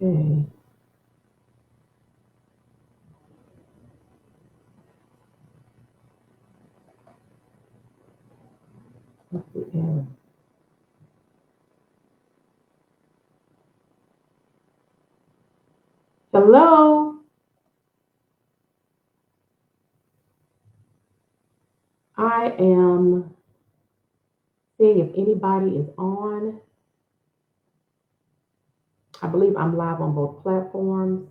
Okay. What's the error? Hello. I am seeing if anybody is on. I believe I'm live on both platforms.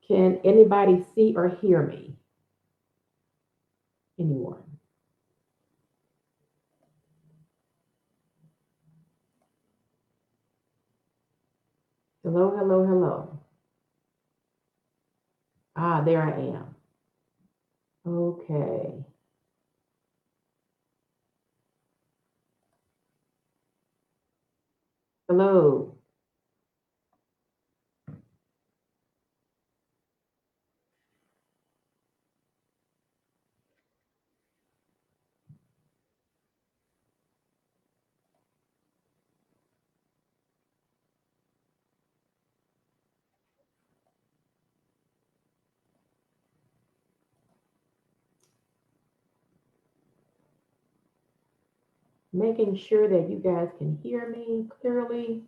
Can anybody see or hear me? Anyone? Hello, hello, hello. Ah, there I am. Okay. Hello. Making sure that you guys can hear me clearly.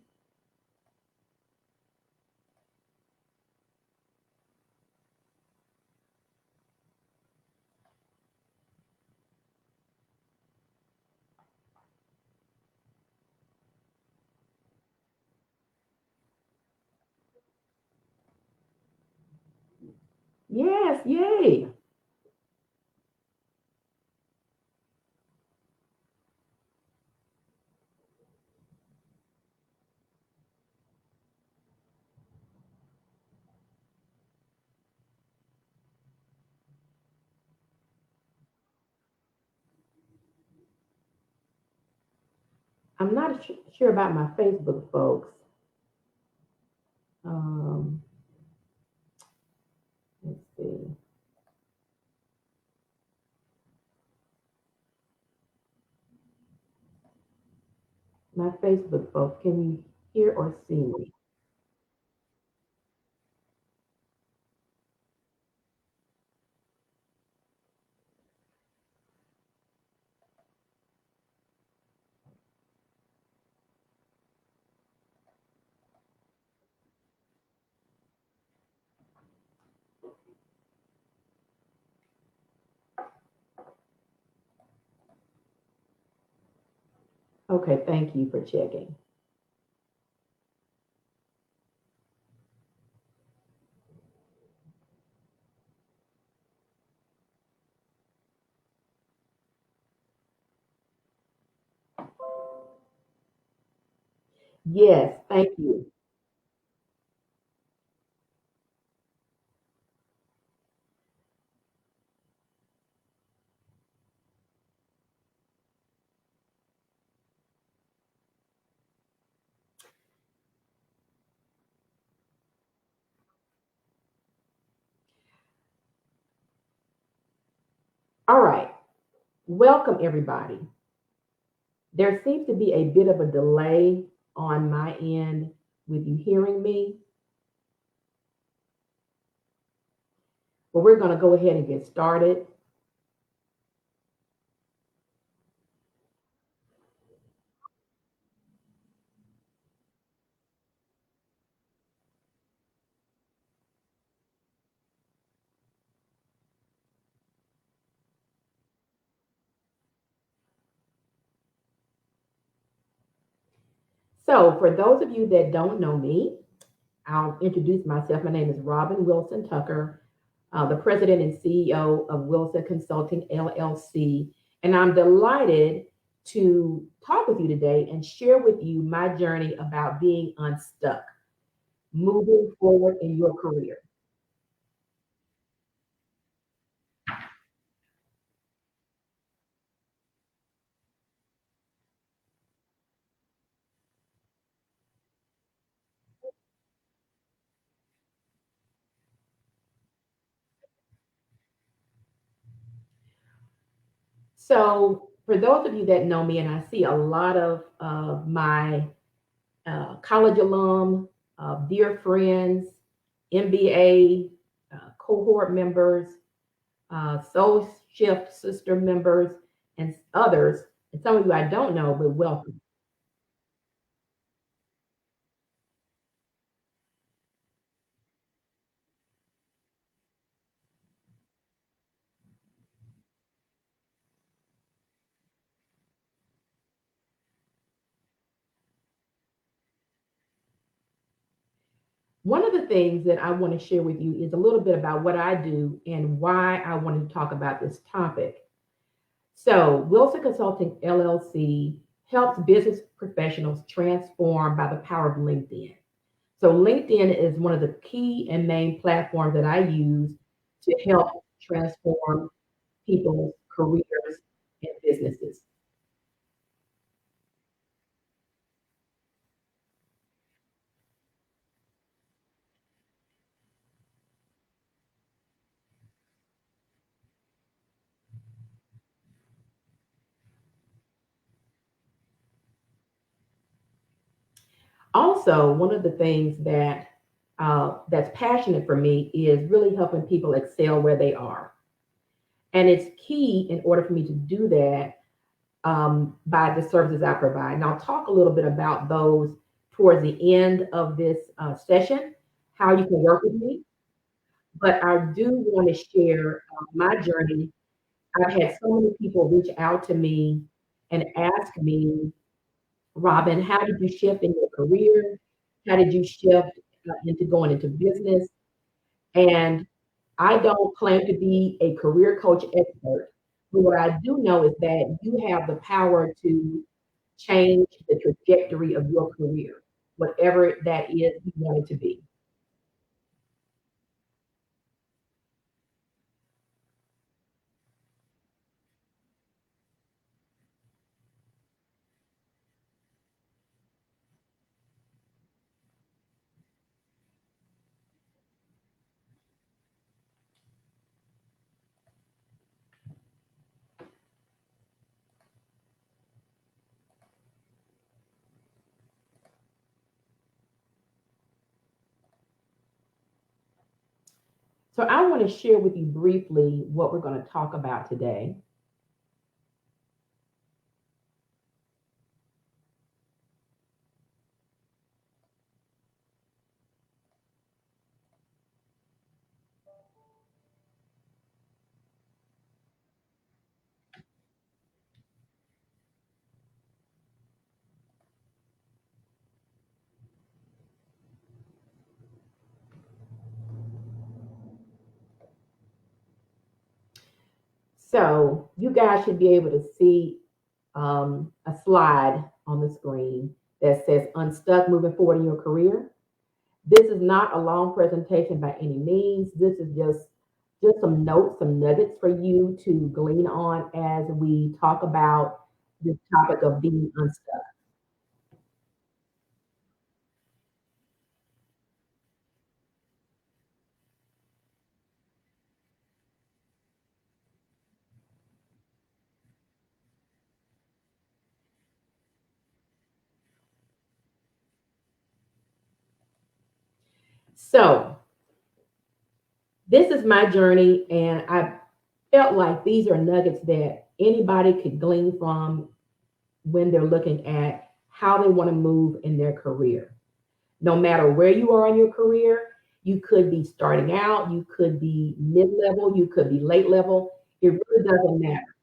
Yes, yay. I'm not sure about my Facebook folks. Um, let's see. My Facebook folks, can you hear or see me? Okay, thank you for checking. Yes, thank you. All right, welcome everybody. There seems to be a bit of a delay on my end with you hearing me, but we're going to go ahead and get started. So, for those of you that don't know me, I'll introduce myself. My name is Robin Wilson Tucker, the president and CEO of Wilson Consulting LLC. And I'm delighted to talk with you today and share with you my journey about being unstuck, moving forward in your career. So, for those of you that know me, and I see a lot of my college alum, dear friends, MBA cohort members, Soul Shift sister members, and others, and some of you I don't know, but welcome. One of the things that I want to share with you is a little bit about what I do and why I wanted to talk about this topic. So, Wilson Consulting LLC helps business professionals transform by the power of LinkedIn. So, LinkedIn is one of the key and main platforms that I use to help transform people's careers and businesses. Also, one of the things that that's passionate for me is really helping people excel where they are, and it's key in order for me to do that by the services I provide. And I'll talk a little bit about those towards the end of this session, how you can work with me. But I do want to share my journey. I've had so many people reach out to me and ask me, Robin, how did you shift in your career? How did you shift into going into business? And I don't claim to be a career coach expert, but what I do know is that you have the power to change the trajectory of your career, whatever that is you want it to be. So I want to share with you briefly what we're going to talk about today. So you guys should be able to see a slide on the screen that says Unstuck moving forward in your career. This is not a long presentation by any means. This is just some notes, some nuggets for you to glean on as we talk about this topic of being unstuck. So this is my journey, and I felt like these are nuggets that anybody could glean from when they're looking at how they want to move in their career. No matter where you are in your career, you could be starting out, you could be mid level, you could be late level. It really doesn't matter.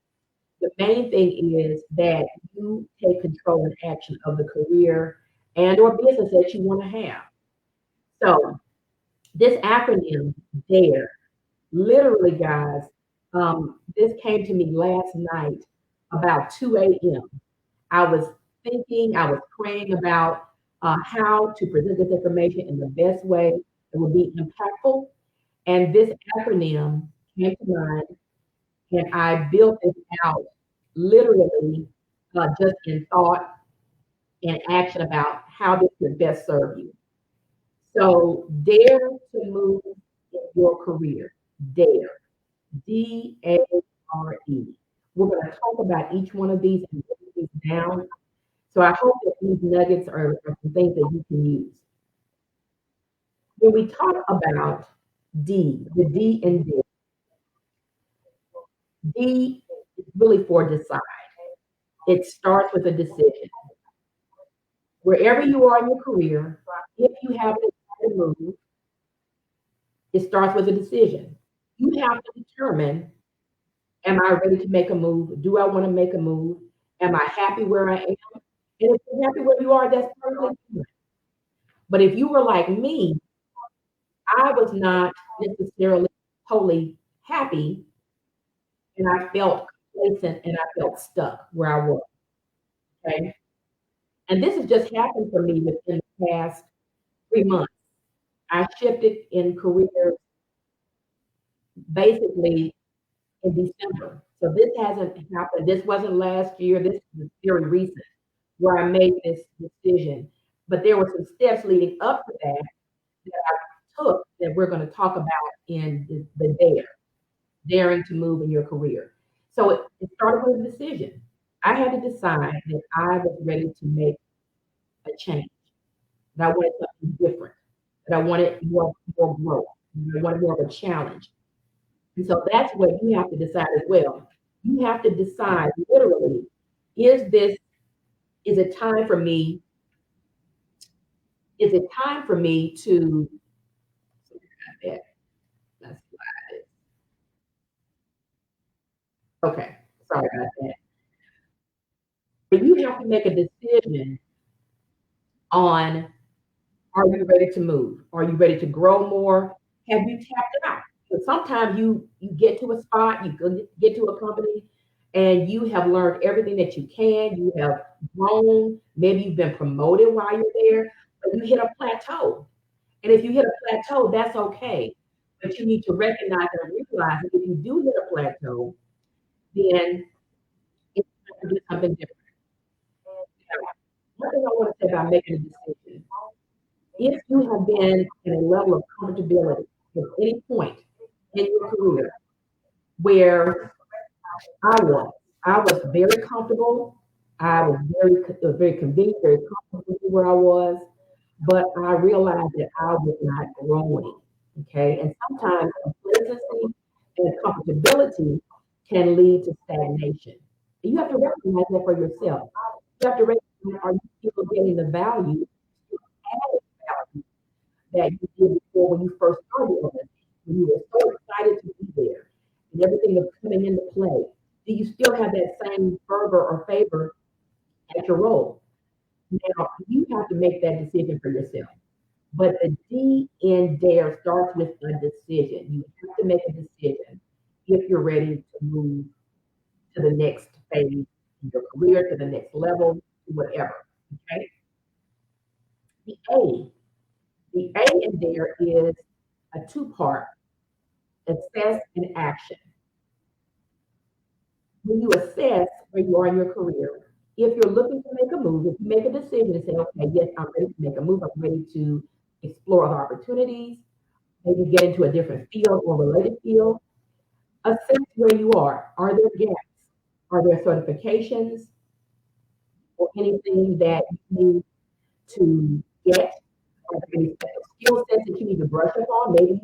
The main thing is that you take control and action of the career and or business that you want to have. So this acronym DARE, literally, guys, this came to me last night about 2 a.m. I was thinking, I was praying about how to present this information in the best way that would be impactful. And this acronym came to mind, and I built it out literally just in thought and action about how this could best serve you. So, dare to move in your career. Dare. DARE. We're going to talk about each one of these and break these down. So I hope that these nuggets are some things that you can use. When we talk about the D in D is really for decide. It starts with a decision. Wherever you are in your career, if you have a move, it starts with a decision. You have to determine, am I ready to make a move? Do I want to make a move? Am I happy where I am? And if you're happy where you are, that's perfectly fine. But if you were like me, I was not necessarily totally happy, and I felt complacent and I felt stuck where I was. Okay. And this has just happened for me within the past 3 months. I shifted in career basically in December. So this hasn't happened. This wasn't last year. This is very recent where I made this decision. But there were some steps leading up to that that I took that we're going to talk about in the daring to move in your career. So it started with a decision. I had to decide that I was ready to make a change, that I wanted something different, that I wanted more growth, that I wanted more of a challenge. And so that's what you have to decide as well. You have to decide literally, is this, is it time for me, is it time for me to, that's, okay, sorry about that. But you have to make a decision on, are you ready to move? Are you ready to grow more? Have you tapped out? Because sometimes you get to a spot, you get to a company, and you have learned everything that you can. You have grown. Maybe you've been promoted while you're there, but you hit a plateau. And if you hit a plateau, that's okay. But you need to recognize and realize that if you do hit a plateau, then it's time to do something different. Now, one thing I want to say about making a decision, if you have been in a level of comfortability at any point in your career where I was, I was very comfortable. I was very convenient, very comfortable where I was, but I realized that I was not growing. Okay, and sometimes complacency and comfortability can lead to stagnation. And you have to recognize that for yourself. You have to recognize, are you still getting the value, added value that you did before when you first started on it, when you were so excited to be there and everything was coming into play. Do you still have that same fervor or favor at your role? Now, you have to make that decision for yourself. But the D in dare starts with a decision. You have to make a decision if you're ready to move to the next phase in your career, to the next level, to whatever. Okay. The A, the A in there is a two-part: assess and action. When you assess where you are in your career, if you're looking to make a move, if you make a decision and say, okay, yes, I'm ready to make a move, I'm ready to explore other opportunities, maybe get into a different field or related field, assess where you are. Are there gaps? Are there certifications or anything that you need to get? Are there any special skill sets that you need to brush up on? Maybe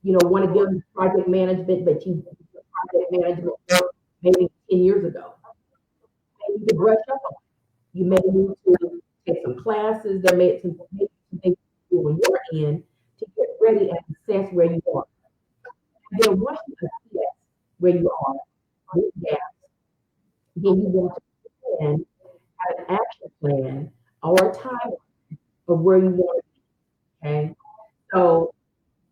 you want to get into project management, but you did project management work maybe 10 years ago. Maybe to brush up on. You may need to take some classes. There may some maybe some things you do when you're in to get ready and assess where you are. And then once you assess where you are, with gaps, then you want to plan, have an action plan or a timeline of where you want to be. Okay. So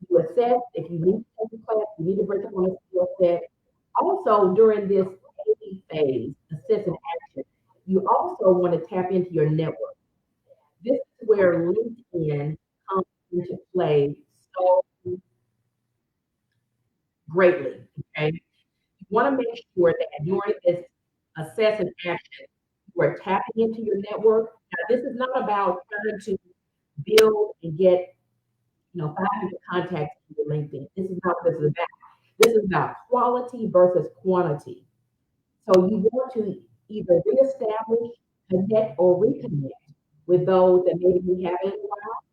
you assess if you need to take a class, you need to break up on a skill set. Also, during this A phase, assess and action, you also want to tap into your network. This is where LinkedIn comes into play so greatly. Okay. You want to make sure that during this assess and action, you are tapping into your network. Now, this is not about trying to build and get 500 contacts in your LinkedIn. This is not what this is about. This is about quality versus quantity. So you want to either reestablish, connect, or reconnect with those that maybe you haven't in a while.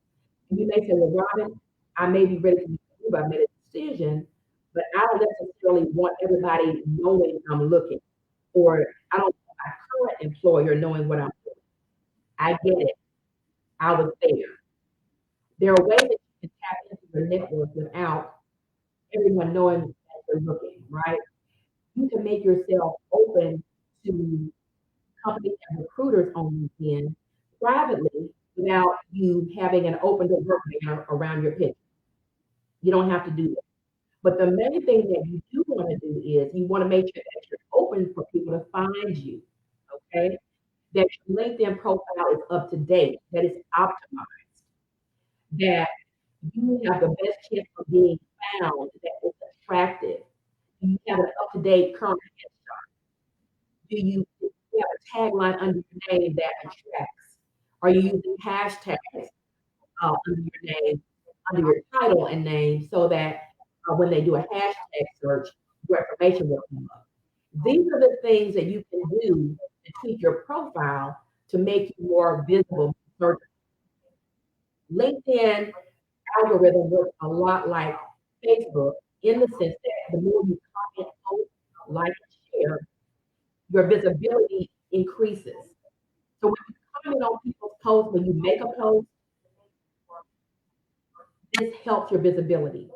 And you may say, well, Robin, I may be ready to move. I made a decision, but I don't necessarily want everybody knowing I'm looking, or I don't want my current employer knowing what I'm doing. I get it. I was there. There are ways that you can tap into your network without everyone knowing that you're looking, right? You can make yourself open to companies and recruiters on LinkedIn privately without you having an open to work banner around your picture. You don't have to do that. But the main thing that you do want to do is you want to make sure that you're open for people to find you. Okay. That your LinkedIn profile is up to date, that it's optimized, that you have the best chance of being found, that it's attractive. Do you have an up to date current headshot? Do you have a tagline under your name that attracts? Are you using hashtags under your name, under your title and name, so that when they do a hashtag search, your information will come up? These are the things that you can do to tweak your profile to make you more visible. LinkedIn algorithm works a lot like Facebook in the sense that the more you comment, post, like, and share, your visibility increases. So when you comment on people's posts, when you make a post, this helps your visibility.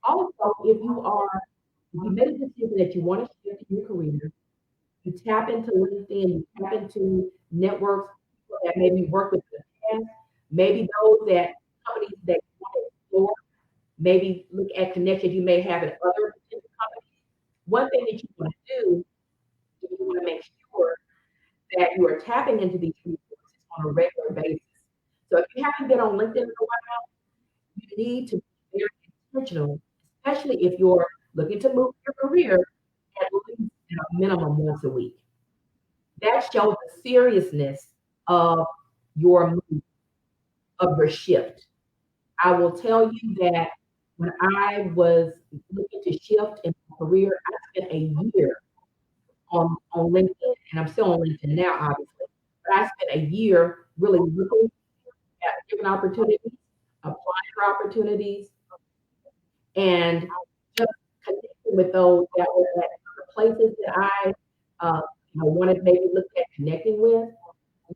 Also, if you made a decision that you want to shift in your career, you tap into LinkedIn, you tap into networks that maybe work with the past, maybe those that companies that you want to explore, maybe look at connections you may have in other potential companies. One thing that you want to do is you want to make sure that you are tapping into these resources on a regular basis. So if you haven't been on LinkedIn for a while, you need to be very intentional, especially if you're looking to move your career at least at a minimum once a week. That shows the seriousness of your move, of your shift. I will tell you that when I was looking to shift in my career, I spent a year on LinkedIn, and I'm still on LinkedIn now, obviously. But I spent a year really looking at different opportunities, applying for opportunities, and just connecting with those that were at the places that I wanted to maybe look at connecting with.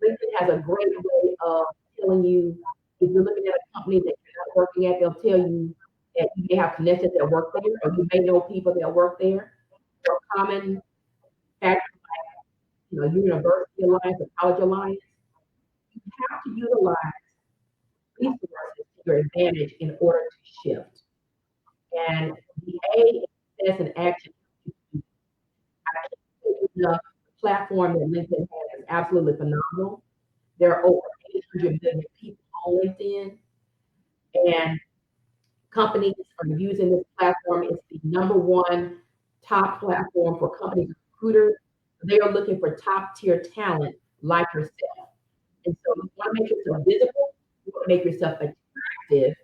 LinkedIn has a great way of telling you if you're looking at a company that you're not working at, they'll tell you that you may have connections that work there, or you may know people that work there. Or common factors, university alliance or college alliance. You have to utilize resources to your advantage in order to shift. And the A is an action. I can't say enough. The platform that LinkedIn has is absolutely phenomenal. There are over 800 million people on LinkedIn, and companies are using this platform. It's the number one top platform for companies and recruiters. They are looking for top tier talent like yourself. And so you want to make yourself visible, you want to make yourself attractive,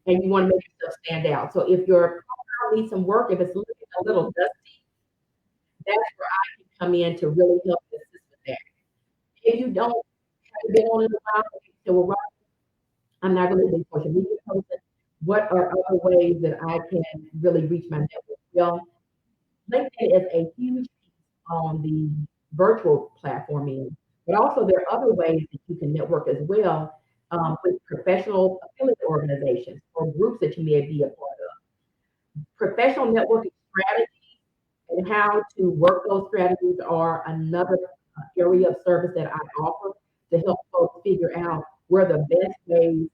and you want to make yourself stand out. So if your profile needs some work, if it's looking a little dusty, that's where I can come in to really help you assist with that. If you don't haven't been on it a while, you say, well, Rob, I'm not going to be social media person. What are other ways that I can really reach my network? Well, LinkedIn is a huge piece on the virtual platform end, but also there are other ways that you can network as well with professional affiliate organizations or groups that you may be a part of. Professional networking strategies and how to work those strategies are another area of service that I offer to help folks figure out where the best ways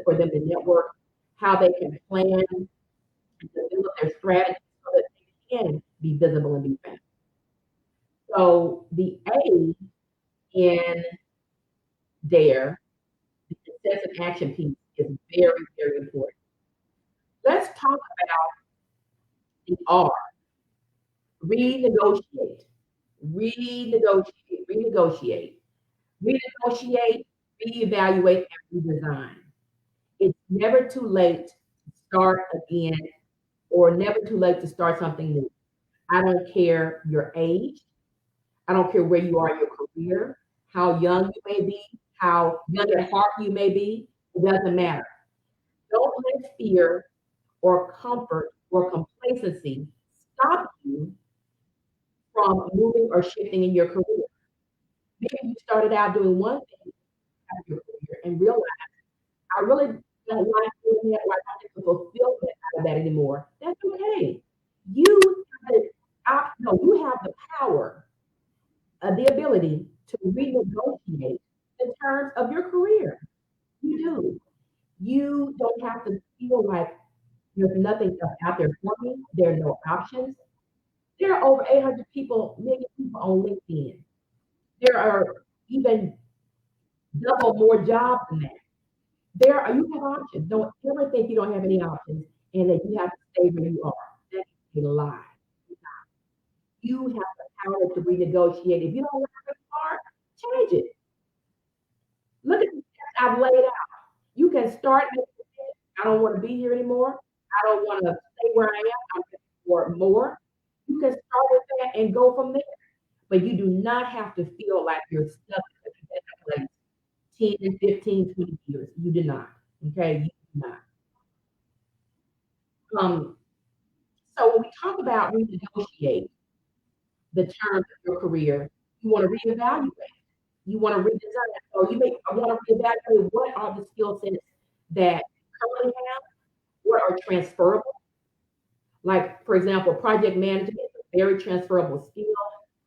for them to network, how they can plan and develop their strategies so that they can be visible and be found. So the A in there, the success and action piece is very, very important. Let's talk about the R, renegotiate, renegotiate, renegotiate, renegotiate, reevaluate, and redesign. It's never too late to start again or never too late to start something new. I don't care your age. I don't care where you are in your career, how young you may be, how young at heart you may be. It doesn't matter. Don't let fear or comfort or complacency stop you from moving or shifting in your career. Maybe you started out doing one thing out of your career and realized, I really don't like doing that, or I don't get the fulfillment out of that anymore. That's okay. You have the no, you have the power, the ability to renegotiate the terms of your career. You do. You don't have to feel like there's nothing else out there for me. There are no options. There are over 800 people, million people on LinkedIn. There are even double more jobs than that. There are, you have options. Don't ever think you don't have any options and that you have to stay where you are. That's a lie. You have the power to renegotiate. If you don't like where you are, change it. Look at the steps I've laid out. You can start with, I don't want to be here anymore. I don't want to stay where I am. I'm looking for more. You can start with that and go from there. But you do not have to feel like you're stuck in a place 10, 15, 20 years. You do not. Okay? You do not. Um, so when we talk about renegotiate the terms of your career, you want to reevaluate. You want to redesign. Or you may want to reevaluate what are the skill sets that you currently have, what are transferable. Like, for example, project management is a very transferable skill.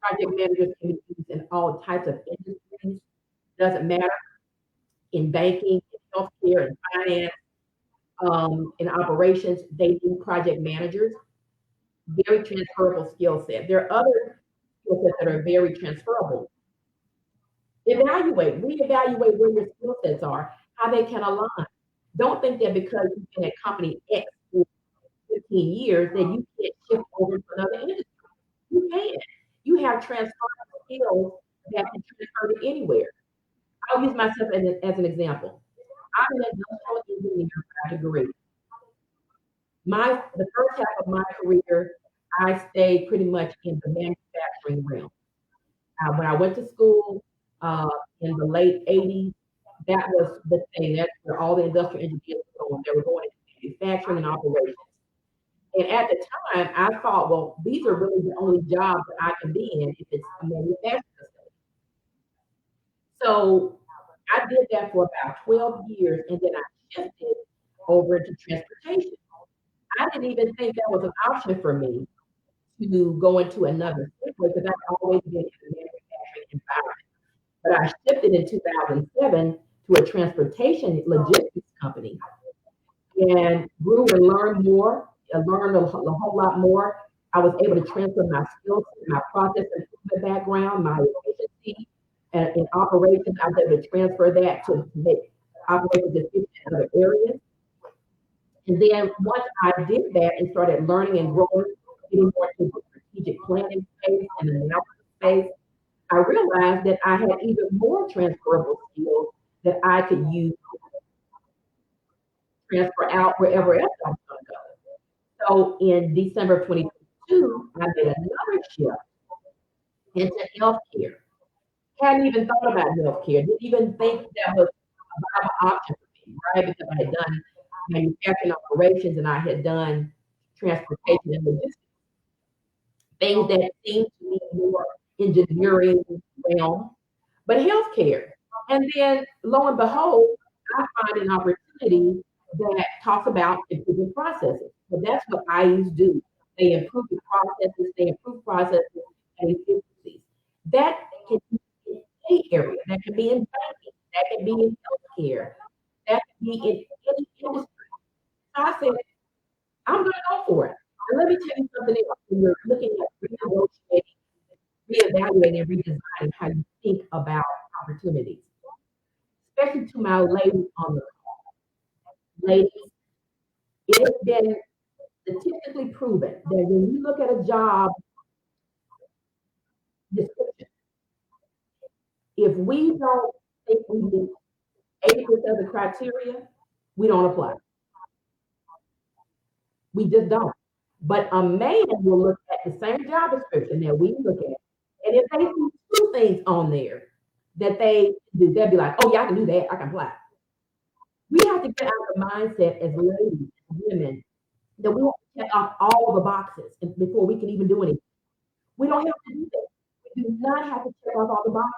Project managers can be used in all types of industries. Doesn't matter, in banking, in healthcare, in finance, in operations. They need project managers. Very transferable skill set. There are other skill sets that are very transferable. Evaluate, reevaluate where your skill sets are, how they can align. Don't think that because you've been at company X for 15 years that you can't shift over to another industry. You can. You have transferable skills that can transfer to anywhere. I'll use myself as an example. I'm an industrial engineer by degree. The first half of my career, I stayed pretty much in the manufacturing realm. When I went to school in the late 80s, that was the thing. That's where all the industrial engineers were going. They were going into manufacturing and operations. And at the time, I thought, well, these are really the only jobs that I can be in if it's a manufacturing facility. So I did that for about 12 years, and then I shifted over into transportation. I didn't even think that was an option for me to go into another sector because I've always been in the manufacturing environment. But I shifted in 2007 to a transportation logistics company and grew and learned more. I learned a whole lot more. I was able to transfer my skills, my process improvement background, my efficiency in operations. I was able to transfer that to make operations efficient in other areas. And then once I did that and started learning and growing, getting more into the strategic planning space and analysis space, I realized that I had even more transferable skills that I could use to transfer out wherever else I was going to go. So in December of 2022, I made another shift into healthcare. Hadn't even thought about healthcare, didn't even think that was a viable option for me, right? Because I had done manufacturing operations and I had done transportation and logistics, things that seemed to me more engineering realm, but healthcare. And then lo and behold, I find an opportunity that talks about improving processes. So that's what IEs do. They improve the processes, they improve processes and efficiencies. That can be in any area, that can be in banking, that can be in healthcare, that can be in any industry. So I said, I'm going to go for it. And let me tell you something else. When you're looking at renegotiating, reevaluating, and redesigning how you think about opportunities, especially to my ladies on the call. Ladies, it has been statistically proven that when you look at a job description, if we don't think we meet 80% of the criteria, we don't apply. We just don't. But a man will look at the same job description that we look at And if they see two things on there that they do, they'll be like, oh, yeah, I can do that. I can apply. We have to get out of the mindset as ladies, women, that we have to check off all the boxes before we can even do anything. We don't have to do that. We do not have to check off all the boxes.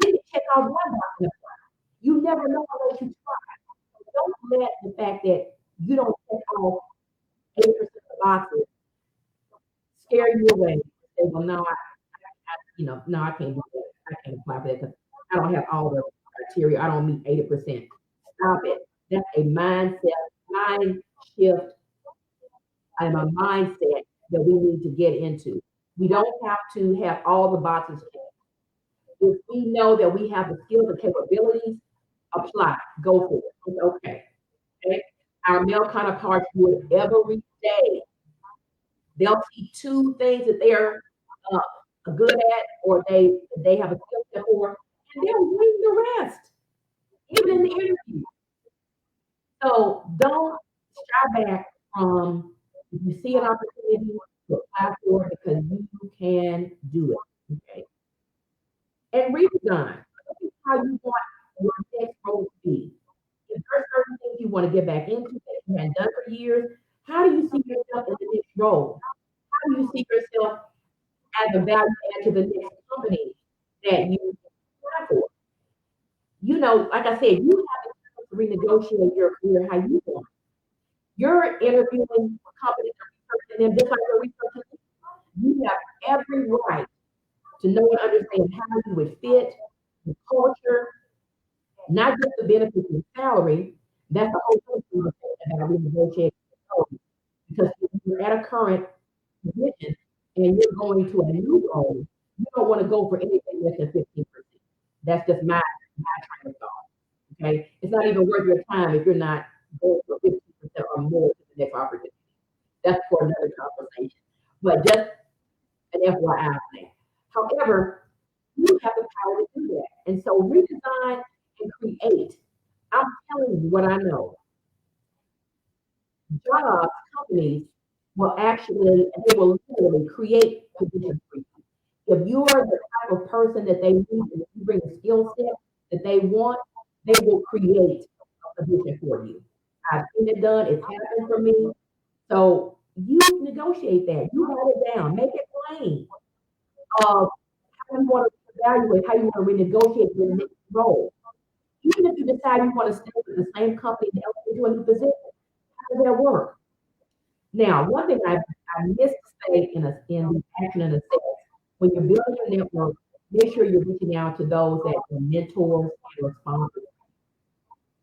We can check off one box. You never know unless you try. Don't let the fact that you don't check off 80% of the boxes scare you away. Say, well, no, no, I can't do that. I can't apply for that because I don't have all the criteria. I don't meet 80%. Stop it. That's a mind shift and a mindset that we need to get into. We don't have to have all the boxes checked. If we know that we have the skills and capabilities, apply, go for it. It's okay. Okay. Our male counterparts do it every day. They'll see two things that they're good at or they have a skill set for, and they'll wing the rest, even in the interview. So don't shy back from if you see an opportunity to apply for it because you can do it. Okay. And redesign. This is how you want your next role to be. If there are certain things you want to get back into that you haven't done for years, how do you see yourself in the next role? How do you see yourself as a value add to the next company that you apply for? Like I said, you have to renegotiate your career how you want. You're interviewing companies and researching them just like you're researching. You have every right to know and understand how you would fit the culture, not just the benefits and salary. That's the whole thing about renegotiating because if you're at a current position and you're going to a new role, you don't want to go for anything less than 15%. That's just my train of thought. Okay. It's not even worth your time if you're not going for 15% or more to the next opportunity. That's for another conversation. But just an FYI thing. However, you have the power to do that. And so redesign and create. I'm telling you what I know. Jobs, companies will actually, they will literally create positions for you. If you are the type of person that they need and you bring a skill set that they want, they will create a position for you. I've seen it done, it's happened for me. So you negotiate that, you write it down, make it plain of how you want to evaluate, how you want to renegotiate your next role. Even if you decide you want to stay with the same company and elevate to a new position, how does that work? Now, one thing I missed to say in the action and assess, when you're building your network, make sure you're reaching out to those that are mentors and sponsors.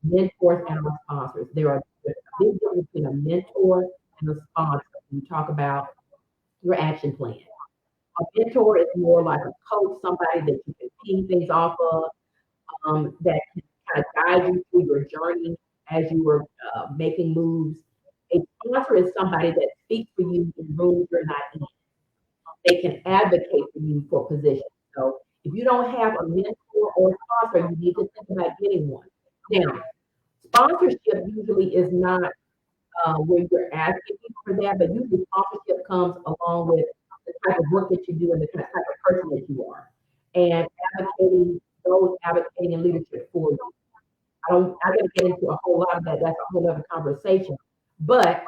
Mentors and sponsors. There are a big difference between a mentor and a sponsor when you talk about your action plan. A mentor is more like a coach, somebody that you can ping things off of, that can kind of guide you through your journey as you were making moves. A sponsor is somebody that speaks for you in rooms you're not in. They can advocate for you for positions. So if you don't have a mentor or a sponsor, you need to think about getting one. Now, sponsorship usually is not where you're asking people for that, but usually sponsorship comes along with the type of work that you do and the type of person that you are, and advocating in leadership for you. I got to get into a whole lot of that. That's a whole other conversation. But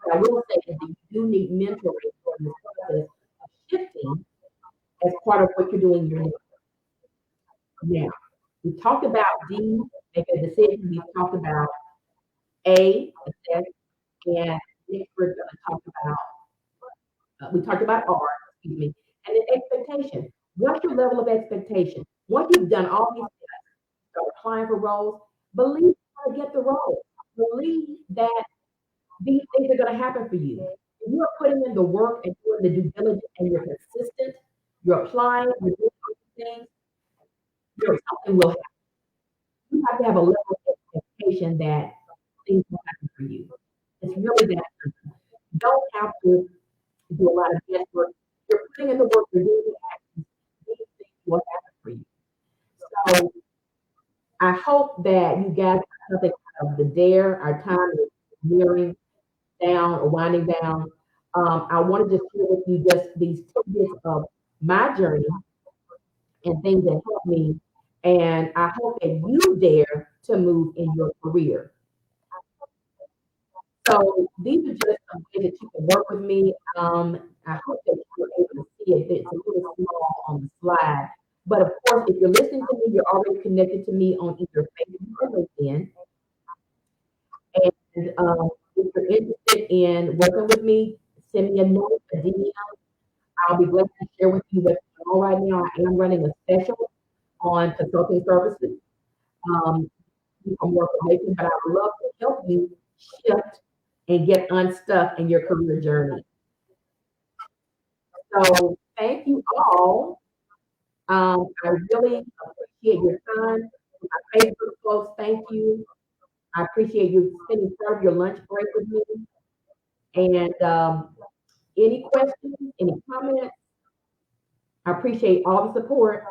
what I will say is that you do need mentoring for this process of shifting as part of what you're doing in your life. Now, we talked about D, make a decision. We talked about A, assess, and next we're going to talk about, we talked about R, excuse me, and then expectation. What's your level of expectation? Once you've done all these steps, start applying for roles, believe you're going to get the role. Believe that these things are going to happen for you. If you are putting in the work and doing the due diligence and you're consistent, you're applying, you're doing things, something will happen. You have to have a level of expectation that things will happen for you. It's really that simple. You don't have to do a lot of guesswork. You're putting in the work, you're doing the actions, these things will happen for you. So I hope that you guys got something out of the dare. Our time is nearing down or winding down. I want to just share with you just these tidbits of my journey and things that helped me. And I hope that you dare to move in your career. So these are just some ways that you can work with me. I hope that you're able to see it. It's a little small on the slide. But of course, if you're listening to me, you're already connected to me on either Facebook or LinkedIn. And if you're interested in working with me, send me a note, a DM. I'll be glad to share with you what's going on right now. I am running a special on consulting services. Um, for more information, but I would love to help you shift and get unstuck in your career journey. So thank you all. I really appreciate your time. My Facebook folks, thank you. I appreciate you spending part of your lunch break with me. And any questions, any comments, I appreciate all the support.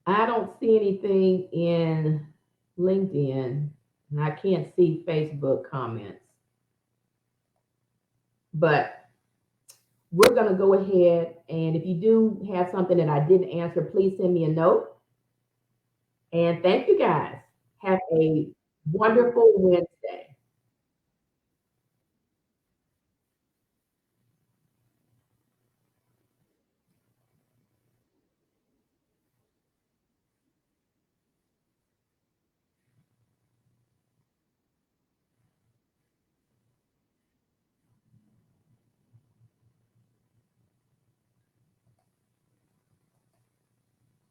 I don't see anything in LinkedIn, and I can't see Facebook comments. But we're going to go ahead, and if you do have something that I didn't answer, please send me a note. And thank you guys. Have a wonderful Wednesday.